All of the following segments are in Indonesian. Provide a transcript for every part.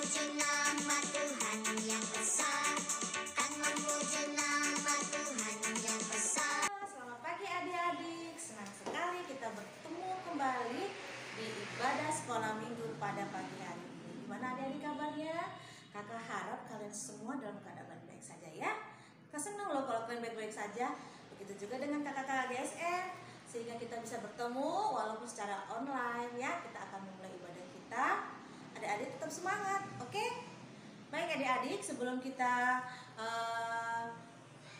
memuji nama Tuhan yang besar, kan memuji nama Tuhan yang besar. Selamat pagi adik-adik, senang sekali kita bertemu kembali di ibadah sekolah minggu pada pagi hari ini. Gimana adik-adik kabarnya? Kakak harap kalian semua dalam keadaan baik-baik saja ya. Kakak senang loh kalau kalian baik-baik saja. Begitu juga dengan kakak-kakak GSN, sehingga kita bisa bertemu walaupun secara online ya. Kita akan memulai ibadah kita. Adik-adik tetap semangat, oke? Baik adik-adik, sebelum kita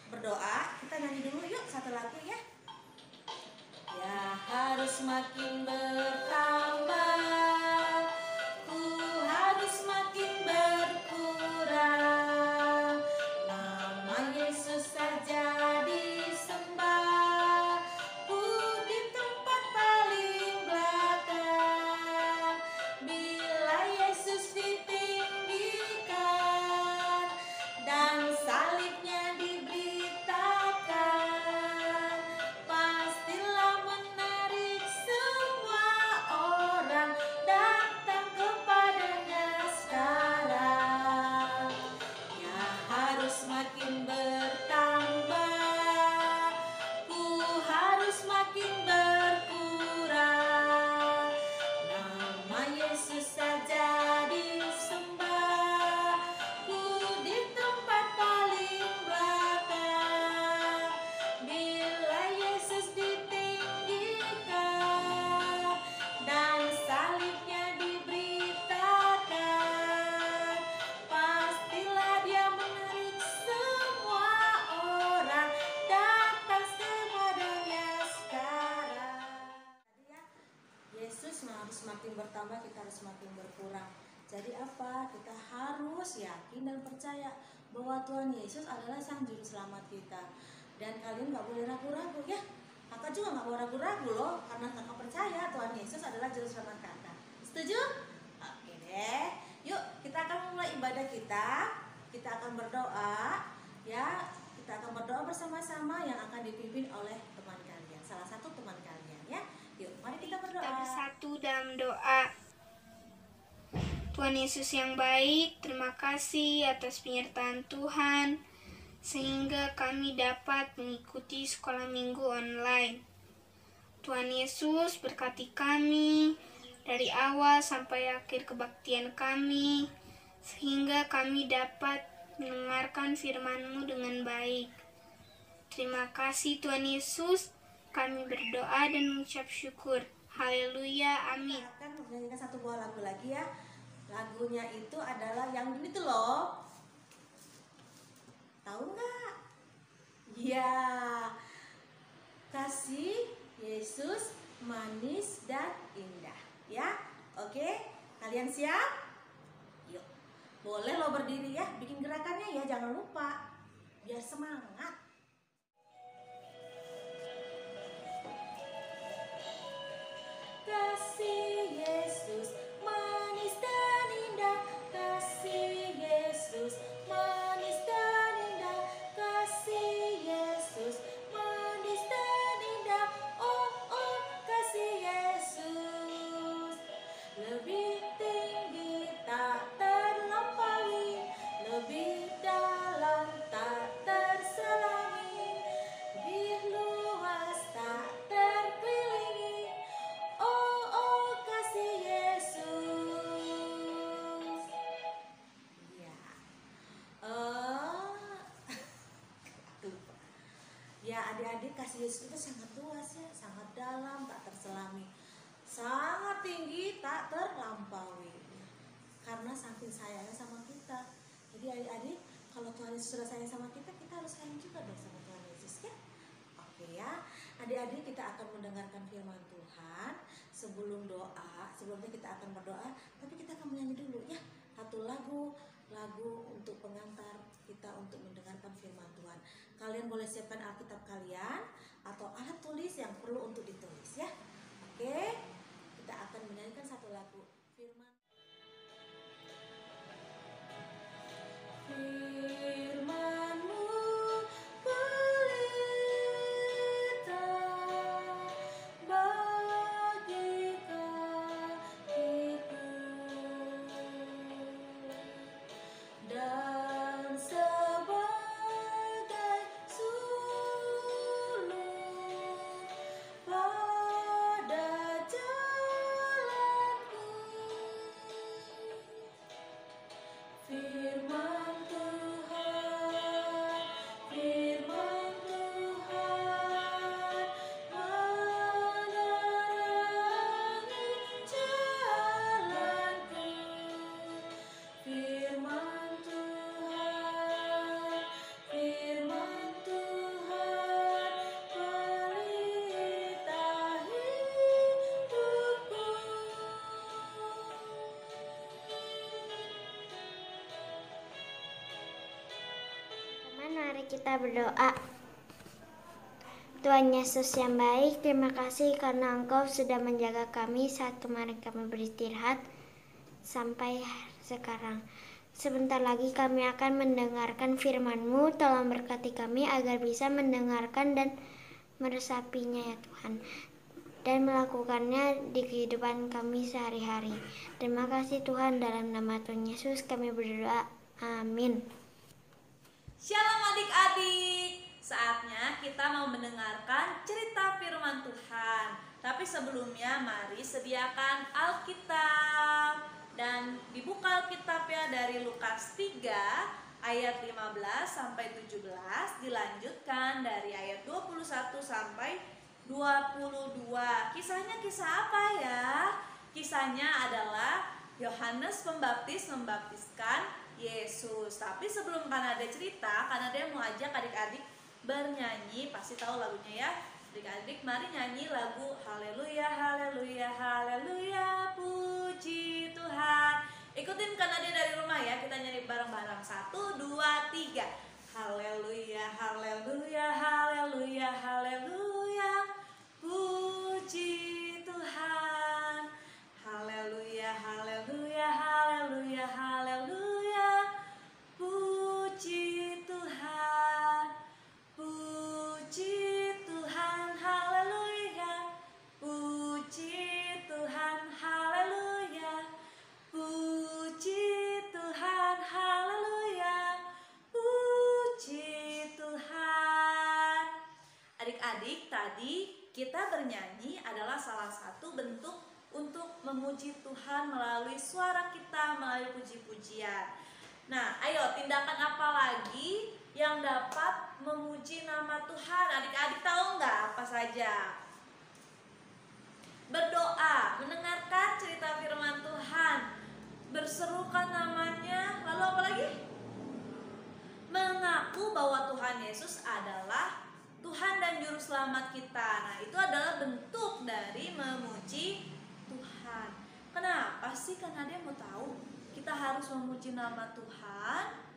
berdoa, kita nyanyi dulu yuk satu lagu ya. Ya harus makin bertambah, ku harus makin berkurang. Nama Yesus saja disembah, ku di tempat paling belakang. Bila Yesus ditinggikan dan salibnya diberitakan, pastilah menarik semua orang datang kepadanya sekarang. Ya harus makin bertambah, ku harus makin berkurang. Nama Yesus saja disembah, ku di tempat paling belakang. Bila Yesus ditinggikan dan salibnya diberitakan, pastilah dia menarik semua orang datang kepadanya sekarang. Yesus harus semakin bertambah, kita harus semakin berkurang. Jadi apa? Kita harus yakin dan percaya bahwa Tuhan Yesus adalah Sang Juru Selamat kita. Dan kalian gak boleh ragu-ragu ya. Kakak juga gak boleh ragu-ragu loh, karena kakak percaya Tuhan Yesus adalah Juru Selamat kakak. Setuju? Oke deh. Yuk kita akan mulai ibadah kita. Kita akan berdoa ya. Kita akan berdoa bersama-sama yang akan dipimpin oleh teman kalian, salah satu teman kalian ya. Yuk mari kita berdoa. Kita bersatu dalam doa. Tuhan Yesus yang baik, terima kasih atas penyertaan Tuhan sehingga kami dapat mengikuti sekolah minggu online. Tuhan Yesus berkati kami dari awal sampai akhir kebaktian kami sehingga kami dapat mendengarkan firman-Mu dengan baik. Terima kasih Tuhan Yesus, kami berdoa dan mengucap syukur. Haleluya, amin. Kita akan menyanyikan satu buah lagu lagi ya. Lagunya itu adalah yang ini tuh loh. Tahu nggak? Ya, kasih Yesus manis dan indah. Ya, oke? Kalian siap? Yuk, boleh lo berdiri ya. Bikin gerakannya ya, jangan lupa. Biar semangat. Kasih Yesus manis dan indah, kasih Yesus manis dan indah, kasih Yesus manis dan indah. Oh oh kasih Yesus lebih tinggi tak terlampaui, lebih dalam tak terselami, lebih luas tak terkelilingi. Oh, oh, kasih Yesus. Ya. Ya, adik-adik, kasih Yesus itu sangat luas ya, sangat dalam, tak terselami, sangat tinggi, tak terlampaui. Karena saking sayangnya sama kita. Jadi adik-adik, kalau Tuhan Yesus sudah sayang sama kita, kita harus sayang juga dong sama Tuhan Yesus ya. Oke ya, adik-adik kita akan mendengarkan firman Tuhan. Sebelumnya kita akan berdoa, tapi kita akan menyanyi dulu ya satu lagu untuk pengantar kita untuk mendengarkan firman Tuhan. Kalian boleh siapkan Alkitab kalian atau alat tulis yang perlu untuk ditulis ya. Oke, kita akan menyanyikan satu lagu firman. Firman-Mu pelita bagi kakiku. mari kita berdoa. Tuhan Yesus yang baik, terima kasih karena Engkau sudah menjaga kami saat kemarin kami beristirahat sampai sekarang. Sebentar lagi kami akan mendengarkan firman-Mu. Tolong berkati kami agar bisa mendengarkan dan meresapinya ya Tuhan, dan melakukannya di kehidupan kami sehari-hari. Terima kasih Tuhan, dalam nama Tuhan Yesus kami berdoa. Amin. Shalom adik-adik. Saatnya kita mau mendengarkan cerita firman Tuhan. Tapi sebelumnya mari sediakan Alkitab. Dan dibuka Alkitabnya dari Lukas 3 ayat 15 sampai 17, dilanjutkan dari ayat 21 sampai 22. Kisahnya kisah apa ya? Kisahnya adalah Yohanes Pembaptis membaptiskan Yesus. Tapi sebelum Kanada cerita, Kanada mau ajak adik-adik bernyanyi. Pasti tahu lagunya ya. Adik-adik mari nyanyi lagu Haleluya, Haleluya, Haleluya, puji Tuhan. Ikutin Kanada dari rumah ya. Kita nyanyi bareng-bareng. 1, 2, 3. Haleluya, Haleluya, Haleluya, Haleluya, puji Tuhan. Haleluya, Haleluya, Haleluya, Haleluya, puji Tuhan. Puji Tuhan, haleluya. Puji Tuhan, haleluya. Puji Tuhan, haleluya. Puji Tuhan. Adik-adik, tadi kita bernyanyi adalah salah satu bentuk untuk memuji Tuhan melalui suara kita, melalui puji-pujian. Nah, ayo tindakan apa lagi yang dapat memuji nama Tuhan? Adik-adik tahu nggak apa saja? Berdoa, mendengarkan cerita firman Tuhan, berserukan namanya, lalu apa lagi? Mengaku bahwa Tuhan Yesus adalah Tuhan dan Juru Selamat kita. Nah, itu adalah bentuk dari memuji Tuhan. Kenapa sih? Karena dia mau tahu kita harus memuji nama Tuhan.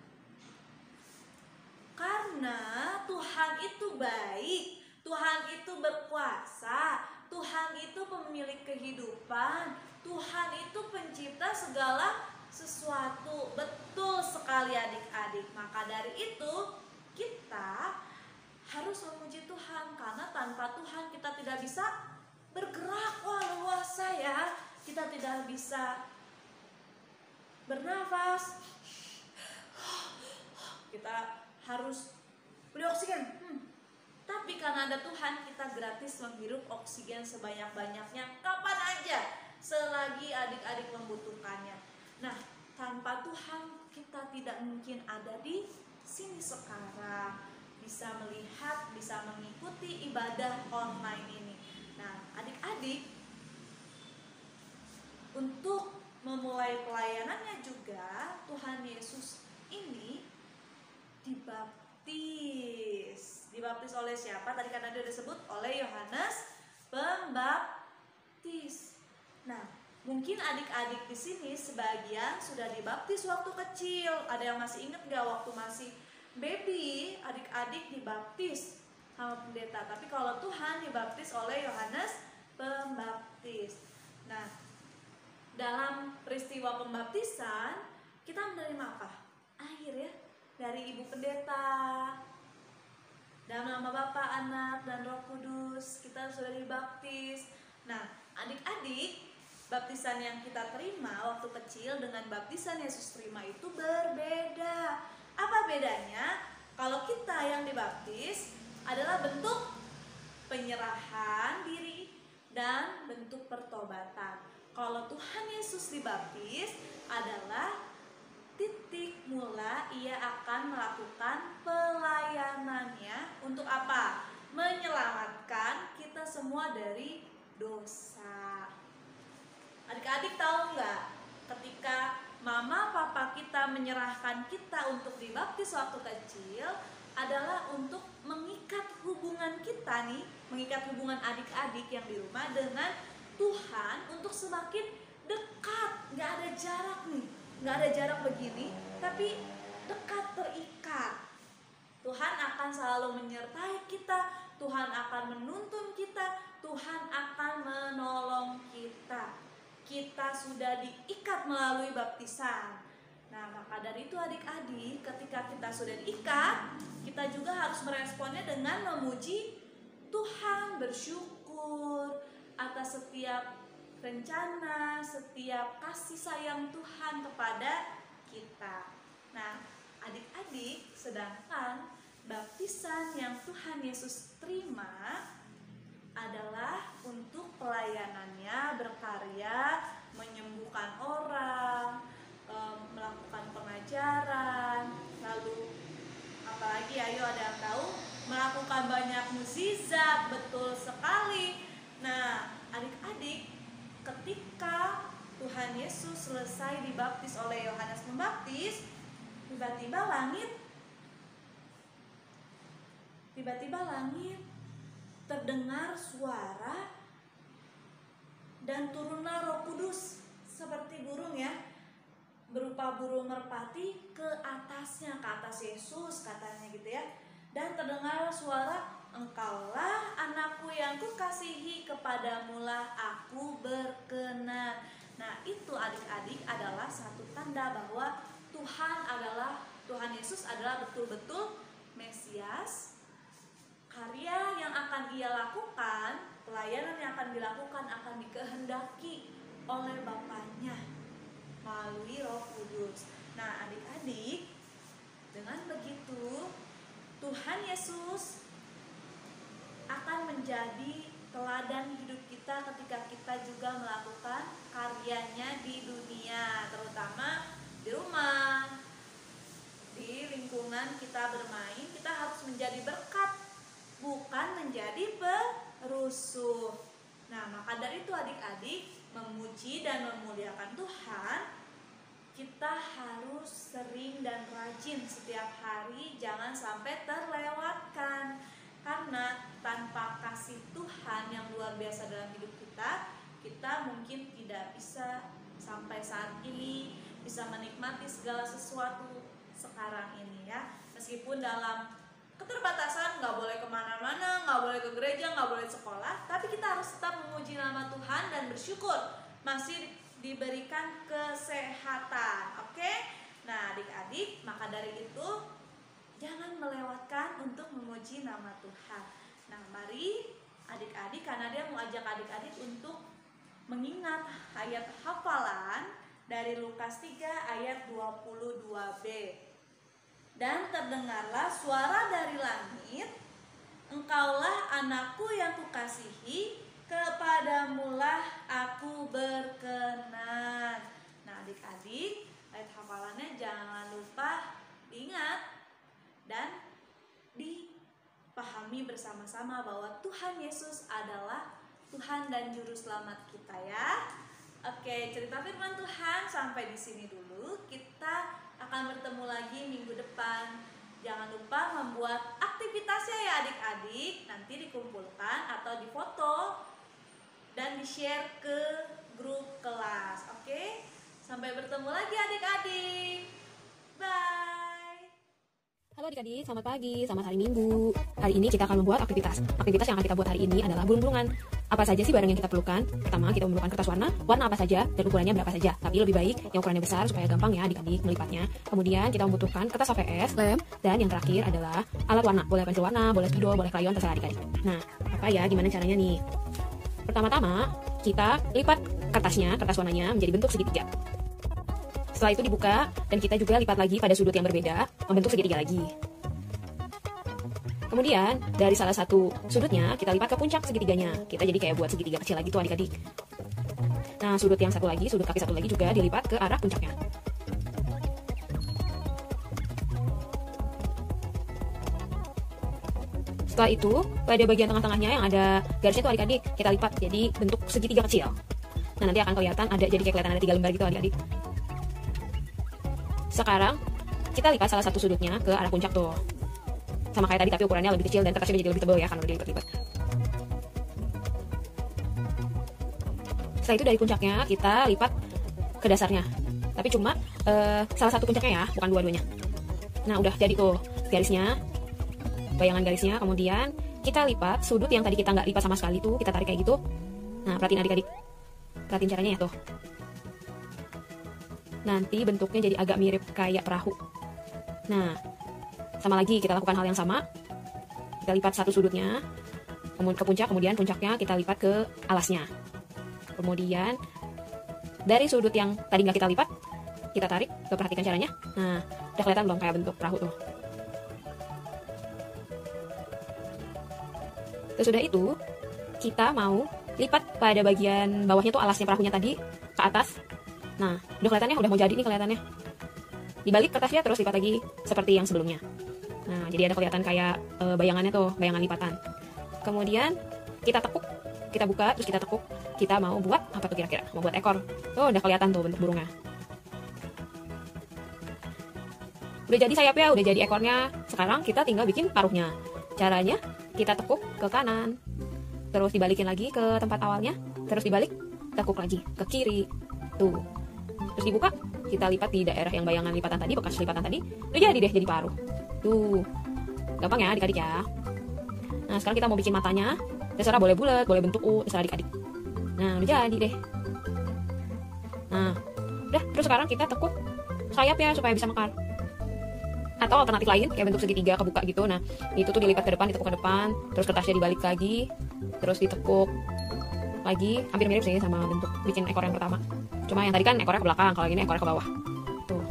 Karena Tuhan itu baik, Tuhan itu berkuasa, Tuhan itu pemilik kehidupan, Tuhan itu pencipta segala sesuatu. Betul sekali adik-adik. Maka dari itu kita harus memuji Tuhan, karena tanpa Tuhan kita tidak bisa bergerak. Wah, leluasa ya. Kita tidak bisa bernafas. Kita harus beli oksigen. Tapi karena ada Tuhan, kita gratis menghirup oksigen sebanyak-banyaknya kapan aja, selagi adik-adik membutuhkannya. Nah, tanpa Tuhan kita tidak mungkin ada di sini sekarang, bisa melihat, bisa mengikuti ibadah online ini. Nah, adik-adik, untuk memulai pelayanannya juga, Tuhan Yesus ini dibaptis. Dibaptis oleh siapa? Tadi kan ada disebut oleh Yohanes Pembaptis. Nah, mungkin adik-adik di sini sebagian sudah dibaptis waktu kecil. Ada yang masih ingat gak waktu masih baby, adik-adik dibaptis sama pendeta? Tapi kalau Tuhan dibaptis oleh Yohanes Pembaptis. Nah, dalam peristiwa pembaptisan kita menerima apa? Air ya, dari ibu pendeta. Dalam nama Bapa, Anak, dan Roh Kudus kita sudah dibaptis. Nah, adik-adik, baptisan yang kita terima waktu kecil dengan baptisan Yesus terima itu berbeda. Apa bedanya? Kalau kita yang dibaptis adalah bentuk penyerahan diri dan bentuk pertobatan. Kalau Tuhan Yesus dibaptis adalah titik mula ia akan melakukan pelayanannya untuk apa? Menyelamatkan kita semua dari dosa. Adik-adik tahu nggak? Ketika mama papa kita menyerahkan kita untuk dibaptis waktu kecil adalah untuk mengikat hubungan kita nih, mengikat hubungan adik-adik yang di rumah dengan Tuhan untuk semakin dekat. Nggak ada jarak nih, nggak ada jarak begini, tapi dekat, terikat. Tuhan akan selalu menyertai kita, Tuhan akan menuntun kita, Tuhan akan menolong kita. Kita sudah diikat melalui baptisan. Nah, maka dari itu adik-adik, ketika kita sudah diikat, kita juga harus meresponnya dengan memuji Tuhan, bersyukur atas setiap rencana, setiap kasih sayang Tuhan kepada kita. Nah, adik-adik, sedangkan baptisan yang Tuhan Yesus terima adalah untuk pelayanannya, berkarya, menyembuhkan orang, melakukan pengajaran, lalu apalagi ayo ada yang tahu, melakukan banyak mukjizat, betul sekali. Nah, adik-adik, ketika Tuhan Yesus selesai dibaptis oleh Yohanes Pembaptis, tiba-tiba langit terdengar suara dan turunlah Roh Kudus seperti burung ya, berupa burung merpati ke atasnya, ke atas Yesus katanya gitu ya. Dan terdengar suara, "Engkaulah anakku yang kukasihi, kepadamulah aku berkenan." Nah, itu adik-adik adalah satu tanda bahwa Tuhan Yesus adalah betul-betul Mesias. Karya yang akan ia lakukan, pelayanan yang akan dilakukan akan dikehendaki oleh Bapaknya melalui Roh Kudus. Nah, adik-adik, dengan begitu Tuhan Yesus akan menjadi teladan hidup kita ketika kita juga melakukan karyanya di dunia, terutama di rumah, di lingkungan kita bermain. Kita harus menjadi berkat, bukan menjadi perusuh. Nah, maka dari itu adik-adik, memuji dan memuliakan Tuhan, kita harus sering dan rajin setiap hari, jangan sampai terlewatkan. Karena tanpa kasih Tuhan yang luar biasa dalam hidup kita, kita mungkin tidak bisa sampai saat ini bisa menikmati segala sesuatu sekarang ini ya. Meskipun dalam keterbatasan, nggak boleh kemana-mana, nggak boleh ke gereja, nggak boleh sekolah, tapi kita harus tetap memuji nama Tuhan dan bersyukur masih diberikan kesehatan. Oke? Nah, adik-adik, maka dari itu jangan melewatkan untuk memuji nama Tuhan. Nah, mari adik-adik, karena dia mau ajak adik-adik untuk mengingat ayat hafalan dari Lukas 3 ayat 22b. Dan terdengarlah suara dari langit, "Engkaulah anakku yang kukasihi, kepadamulah aku berkenan." Nah, adik-adik, ayat hafalannya jangan lupa diingat dan dipahami bersama-sama bahwa Tuhan Yesus adalah Tuhan dan Juru Selamat kita ya. Oke, cerita firman Tuhan sampai di sini dulu. Kita akan bertemu lagi minggu depan. Jangan lupa membuat aktivitasnya ya adik-adik. Nanti dikumpulkan atau difoto dan di-share ke grup kelas. Oke? Sampai bertemu lagi adik-adik. Bye. Halo adik-adik, selamat pagi, selamat hari Minggu. Hari ini kita akan membuat aktivitas. Aktivitas yang akan kita buat hari ini adalah burung-burungan. Apa saja sih barang yang kita perlukan? Pertama, kita memerlukan kertas warna apa saja, dan ukurannya berapa saja. Tapi lebih baik yang ukurannya besar supaya gampang ya adik-adik melipatnya. Kemudian kita membutuhkan kertas HVS, lem, dan yang terakhir adalah alat warna. Boleh pensil warna, boleh spidol, boleh krayon, terserah adik-adik. Nah, gimana caranya nih? Pertama-tama, kita lipat kertas warnanya menjadi bentuk segitiga. Setelah itu dibuka dan kita juga lipat lagi pada sudut yang berbeda, membentuk segitiga lagi. Kemudian dari salah satu sudutnya kita lipat ke puncak segitiganya. Kita jadi kayak buat segitiga kecil lagi tuh adik-adik. Nah, sudut yang satu lagi, sudut kaki satu lagi juga dilipat ke arah puncaknya. Setelah itu, pada bagian tengah-tengahnya yang ada garisnya tuh adik-adik, kita lipat jadi bentuk segitiga kecil. Nah, nanti akan kelihatan ada 3 lembar gitu adik-adik. Sekarang kita lipat salah satu sudutnya ke arah puncak tuh. Sama kayak tadi tapi ukurannya lebih kecil dan kertasnya jadi lebih tebal ya karena udah dilipat-lipat. Setelah itu dari puncaknya kita lipat ke dasarnya. Tapi cuma salah satu puncaknya ya, bukan dua-duanya. Nah, udah jadi tuh garisnya. bayangan garisnya, kemudian kita lipat sudut yang tadi kita nggak lipat sama sekali tuh, kita tarik kayak gitu. Nah, perhatiin adik-adik, perhatiin caranya ya tuh. Nanti bentuknya jadi agak mirip kayak perahu. Nah, sama lagi kita lakukan hal yang sama. Kita lipat satu sudutnya ke puncak, kemudian puncaknya kita lipat ke alasnya. Kemudian dari sudut yang tadi nggak kita lipat, kita tarik. Tuh, perhatikan caranya. Nah, udah kelihatan belum kayak bentuk perahu tuh. Terus sudah itu, kita mau lipat pada bagian bawahnya tuh, alasnya perahunya tadi ke atas. Nah, udah kelihatannya, udah mau jadi nih kelihatannya. Dibalik kertasnya terus lipat lagi seperti yang sebelumnya. Nah, jadi ada kelihatan kayak bayangannya tuh, bayangan lipatan. Kemudian kita tekuk, kita buka, terus kita tekuk. Kita mau buat apa tuh kira-kira? Mau buat ekor. Tuh udah kelihatan tuh bentuk burungnya. Udah jadi sayapnya, udah jadi ekornya. Sekarang kita tinggal bikin paruhnya. Caranya kita tekuk ke kanan, terus dibalikin lagi ke tempat awalnya, terus dibalik, tekuk lagi ke kiri. Tuh. Terus dibuka, kita lipat di daerah yang bayangan lipatan tadi, bekas lipatan tadi. Udah jadi deh, jadi paruh. Tuh. Gampang ya adik-adik ya. Nah, sekarang kita mau bikin matanya. Terserah, boleh bulat, boleh bentuk U, terserah adik-adik. Nah, udah jadi deh. Nah, udah, terus sekarang kita tekuk sayapnya supaya bisa mekar. Atau alternatif lain, kayak bentuk segitiga kebuka gitu. Nah, itu tuh dilipat ke depan, ditekuk ke depan, terus kertasnya dibalik lagi, terus ditekuk lagi. Hampir mirip sih sama bentuk bikin ekor yang pertama. Cuma yang tadi kan ekornya ke belakang, kalau ini ekornya ke bawah. Tuh.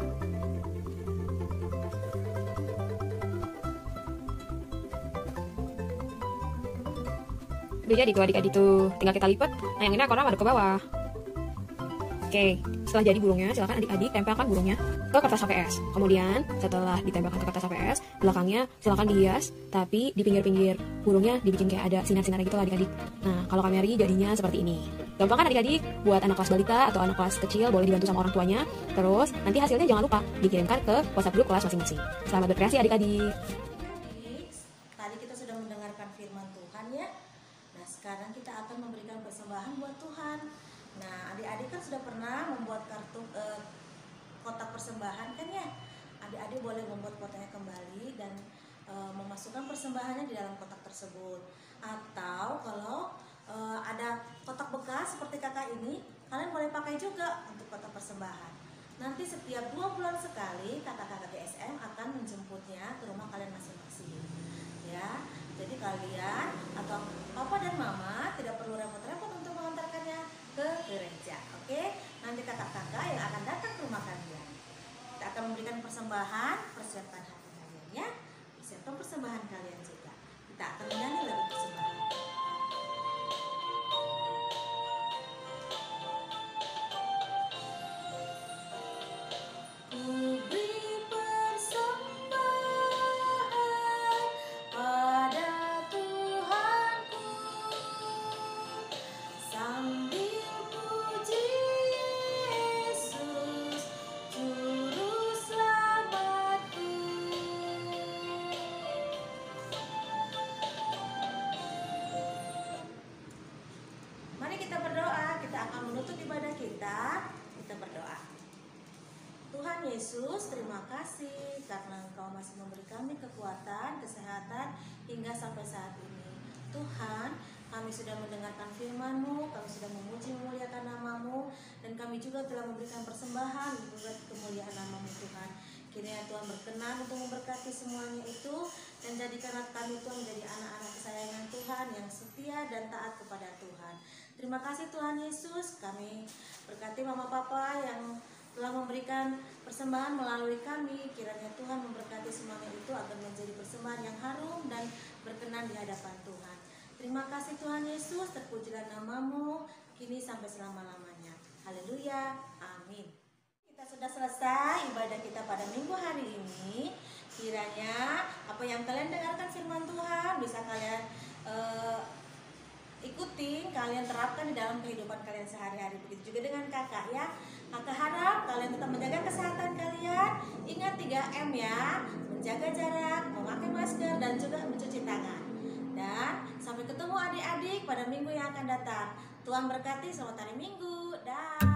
Udah jadi tuh adik-adik tuh, tinggal kita lipat. Nah, yang ini ekornya madep ke bawah. Oke, setelah jadi burungnya, silakan adik-adik tempelkan burungnya ke kertas HVS. Kemudian setelah ditempelkan ke kertas HVS, belakangnya silakan dihias, tapi di pinggir-pinggir burungnya dibikin kayak ada sinar-sinar gitu lah adik-adik. Nah, kalau KMRI jadinya seperti ini. Gampang kan adik-adik? Buat anak kelas balita atau anak kelas kecil boleh dibantu sama orang tuanya. Terus nanti hasilnya jangan lupa dikirimkan ke WhatsApp grup kelas masing-masing. Selamat berkreasi adik-adik. Tadi kita sudah mendengarkan firman Tuhan ya. Nah, sekarang kita akan memberikan persembahan buat Tuhan. Nah, adik-adik kan sudah pernah membuat kartu kotak persembahan kan ya. Adik-adik boleh membuat kotaknya kembali dan memasukkan persembahannya di dalam kotak tersebut. Atau kalau ada kotak bekas seperti kakak ini, kalian boleh pakai juga untuk kotak persembahan. Nanti setiap 2 bulan sekali kakak-kakak DSM akan menjemputnya ke rumah kalian masing-masing. Ya, jadi kalian atau papa dan mama tidak perlu repot-repot untuk mengantarkannya ke gereja. Oke, nanti kakak-kakak yang akan datang ke rumah kalian. Kita akan memberikan persembahan, persiapkan hati kalian ya. Persiapkan persembahan kalian juga. Kita akan menyanyi lagu persembahan. Tuhan Yesus, terima kasih karena Engkau masih memberi kami kekuatan, kesehatan hingga sampai saat ini. Tuhan, kami sudah mendengarkan firman-Mu, kami sudah memuji memuliakan nama-Mu, dan kami juga telah memberikan persembahan buat kemuliaan nama-Mu Tuhan. Kiranya Tuhan berkenan untuk memberkati semuanya itu, dan jadikanlah kami Tuhan menjadi anak-anak kesayangan Tuhan yang setia dan taat kepada Tuhan. Terima kasih Tuhan Yesus, kami berkati mama papa yang telah memberikan persembahan melalui kami. Kiranya Tuhan memberkati semuanya itu agar menjadi persembahan yang harum dan berkenan di hadapan Tuhan. Terima kasih Tuhan Yesus, terpujilah nama-Mu kini sampai selama-lamanya. Haleluya, amin. Kita sudah selesai ibadah kita pada minggu hari ini. Kiranya apa yang kalian dengarkan firman Tuhan bisa kalian ikuti, kalian terapkan di dalam kehidupan kalian sehari-hari. Begitu juga dengan kakak ya. Kakak harap kalian tetap menjaga kesehatan kalian. Ingat 3M ya, menjaga jarak, memakai masker, dan juga mencuci tangan. Dan sampai ketemu adik-adik pada minggu yang akan datang. Tuhan berkati, selamat hari Minggu. Dah.